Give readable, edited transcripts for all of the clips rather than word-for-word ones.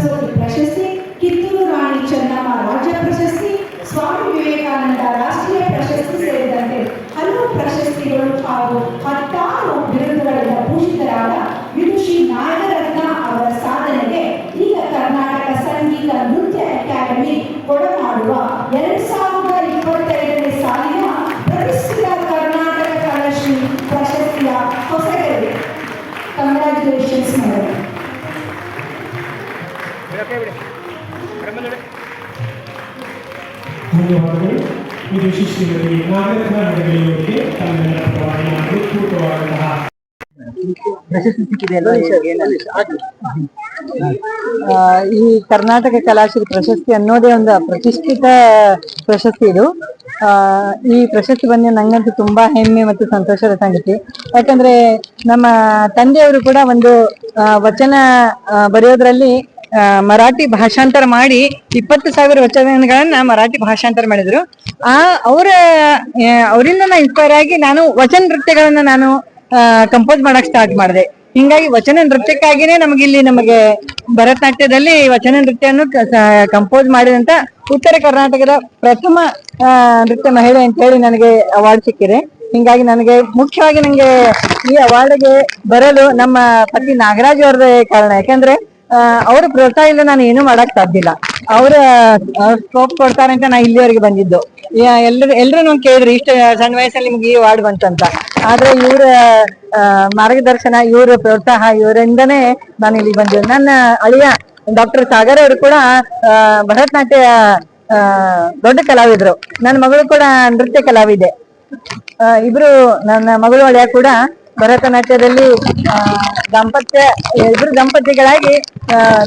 ಸರಸ್ವತಿ ಪ್ರಶಸ್ತಿ, ಕಿತ್ತೂರು ರಾಣಿ ಚೆನ್ನಮ್ಮ ರಾಜ್ಯ ಪ್ರಶಸ್ತಿ, ಸ್ವಾಮಿ ವಿವೇಕಾನಂದ ರಾಷ್ಟ್ರೀಯ ಪ್ರಶಸ್ತಿ ಸೇರಿದಂತೆ ಹಲವು ಪ್ರಶಸ್ತಿಗಳು ಹಾಗೂ 10 ಬಿರುದುಗಳಿಂದ ಭೂಷಿತರಾದ ವಿದುಷಿ ನಾಗರತ್ನ ಅವರ ಸಾಧನೆಗೆ ಈಗ ಕರ್ನಾಟಕ ಸಂಗೀತ ನೃತ್ಯ ಅಕಾಡೆಮಿ ಕೊಡಮಾಡುವ 2025ನೇ ಸಾಲಿನ ಪ್ರತಿಷ್ಠಿತ ಕರ್ನಾಟಕ ಕಲಾಶ್ರೀ ಪ್ರಶಸ್ತಿಯ ಹೊಸಗಡೆ. Congratulations madam. ಧನ್ಯವಾದಗಳು. ವಿದುಷಿ ಶ್ರೀಮತಿ ನಾಗರತ್ನ ಅವರಿಗೆ ತಮ್ಮೆಲ್ಲರ ಪರವಾಗಿ ಹೃತ್ಪೂರ್ವಕವಾದಂತಹ ಪ್ರಶಸ್ತಿ ಸಿಕ್ಕಿದೆ. ಈ ಕರ್ನಾಟಕ ಕಲಾಶ್ರೀ ಪ್ರಶಸ್ತಿ ಅನ್ನೋದೇ ಒಂದು ಪ್ರತಿಷ್ಠಿತ ಪ್ರಶಸ್ತಿ. ಇದು ಈ ಪ್ರಶಸ್ತಿ ಬಂದು ನಂಗಂತೂ ತುಂಬಾ ಹೆಮ್ಮೆ ಮತ್ತು ಸಂತೋಷದ ಸಂಗತಿ. ಯಾಕಂದ್ರೆ ನಮ್ಮ ತಂದೆಯವರು ಕೂಡ ಒಂದು ವಚನ ಬರೆಯೋದ್ರಲ್ಲಿ ಮರಾಠಿ ಭಾಷಾಂತರ ಮಾಡಿ 20,000 ವಚನಗಳನ್ನ ಮರಾಠಿ ಭಾಷಾಂತರ ಮಾಡಿದ್ರು. ಅವರಿಂದ ನಾನು ಇನ್ಸ್ಪೈರ್ ಆಗಿ ನಾನು ವಚನ ನೃತ್ಯಗಳನ್ನ ನಾನು ಕಂಪೋಸ್ ಮಾಡಕ್ ಸ್ಟಾರ್ಟ್ ಮಾಡಿದೆ. ಹಿಂಗಾಗಿ ವಚನ ನೃತ್ಯಕ್ಕಾಗಿನೇ ನಮಗೆ ಭರತನಾಟ್ಯದಲ್ಲಿ ವಚನ ನೃತ್ಯವನ್ನು ಕಂಪೋಸ್ ಮಾಡಿದಂತ ಉತ್ತರ ಕರ್ನಾಟಕದ ಪ್ರಥಮ ನೃತ್ಯ ಮಹಿಳೆ ಅಂತ ಹೇಳಿ ನನಗೆ ಅವಾರ್ಡ್ ಸಿಕ್ಕಿದೆ. ಹಿಂಗಾಗಿ ನನಗೆ ಮುಖ್ಯವಾಗಿ ನಂಗೆ ಈ ಅವಾರ್ಡ್ಗೆ ಬರಲು ನಮ್ಮ ಪತಿ ನಾಗರಾಜ್ ಅವ್ರದೇ ಕಾರಣ. ಯಾಕಂದ್ರೆ ಅವ್ರ ಪ್ರೋತ್ಸಾಹ ಇಲ್ಲ ನಾನು ಏನು ಮಾಡಕ್ ಸಾಧ್ಯ ಇಲ್ಲ. ಅವ್ರ ಸ್ಕೋಪ್ ಕೊಡ್ತಾರೆ ಅಂತ ನಾ ಇಲ್ಲಿವರೆಗೆ ಬಂದಿದ್ದು. ಎಲ್ರು ನಂಗೆ ಕೇಳಿದ್ರು ಇಷ್ಟ ಸಣ್ಣ ವಯಸ್ಸಲ್ಲಿ ನಿಮ್ಗೆ ಈ ಅವಾರ್ಡ್ ಬಂತಂತ. ಆದ್ರೆ ಇವ್ರ ಮಾರ್ಗದರ್ಶನ, ಇವ್ರ ಪ್ರೋತ್ಸಾಹ, ಇವರಿಂದನೇ ನಾನು ಇಲ್ಲಿ ಬಂದಿದ್ದೆ. ನನ್ನ ಅಳಿಯ ಡಾಕ್ಟರ್ ಸಾಗರ್ ಅವರು ಕೂಡ ಭರತನಾಟ್ಯ ದೊಡ್ಡ ಕಲಾವಿದ್ರು. ನನ್ನ ಮಗಳು ಕೂಡ ನೃತ್ಯ ಕಲಾವಿದೆ. ಇಬ್ರು ನನ್ನ ಮಗಳು ಅಳಿಯ ಕೂಡ ಭರತನಾಟ್ಯದಲ್ಲಿ ಇಬ್ರು ದಂಪತಿಗಳಾಗಿ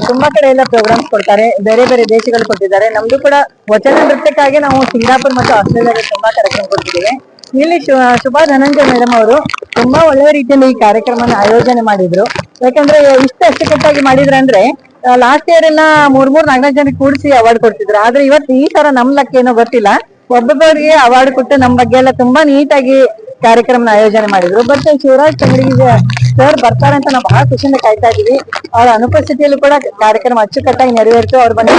ತುಂಬಾ ಕಡೆ ಎಲ್ಲ ಪ್ರೋಗ್ರಾಮ್ಸ್ ಕೊಡ್ತಾರೆ. ಬೇರೆ ಬೇರೆ ದೇಶಗಳು ಕೊಟ್ಟಿದ್ದಾರೆ. ನಮ್ದು ಕೂಡ ವಚನ ನೃತ್ಯಕ್ಕಾಗಿ ನಾವು ಸಿಂಗಾಪುರ್ ಮತ್ತು ಆಸ್ಟ್ರೇಲಿಯಾದಲ್ಲಿ ತುಂಬಾ ಕಾರ್ಯಕ್ರಮ ಕೊಡ್ತಿದ್ದೇವೆ. ಇಲ್ಲಿ ಶುಭಾ ಧನಂಜಯ ಮೇಡಮ್ ಅವರು ತುಂಬಾ ಒಳ್ಳೆಯ ರೀತಿಯಲ್ಲಿ ಈ ಕಾರ್ಯಕ್ರಮನ ಆಯೋಜನೆ ಮಾಡಿದ್ರು. ಯಾಕಂದ್ರೆ ಇಷ್ಟು ಅಚ್ಚುಕಟ್ಟಾಗಿ ಮಾಡಿದ್ರೆ ಅಂದ್ರೆ ಲಾಸ್ಟ್ ಇಯರ್ ಎಲ್ಲ 3-4 ಜನಕ್ಕೆ ಕೂಡಿಸಿ ಅವಾರ್ಡ್ ಕೊಡ್ತಿದ್ರು. ಆದ್ರೆ ಇವತ್ತು ಈ ತರ ನಮ್ ಲಕ್ ಏನೋ ಗೊತ್ತಿಲ್ಲ, ಒಬ್ಬೊಬ್ಬರಿಗೆ ಅವಾರ್ಡ್ ಕೊಟ್ಟು ನಮ್ಮ ಬಗ್ಗೆ ಎಲ್ಲ ತುಂಬಾ ನೀಟಾಗಿ ಕಾರ್ಯಕ್ರಮನ ಆಯೋಜನೆ ಮಾಡಿದ್ರು. ಬಟ್ ಶಿವರಾಜ್ ತಂಗಡಿಗೆ ಸರ್ ಬರ್ತಾರೆ ಅಂತ ನಾವು ಬಹಳ ಖುಷಿಯಿಂದ ಕಾಯ್ತಾ ಇದೀವಿ. ಅವರ ಅನುಪಸ್ಥಿತಿಯಲ್ಲೂ ಕೂಡ ಕಾರ್ಯಕ್ರಮ ಅಚ್ಚುಕಟ್ಟಾಗಿ ನೆರವೇರಿತು. ಅವ್ರು ಬಂದ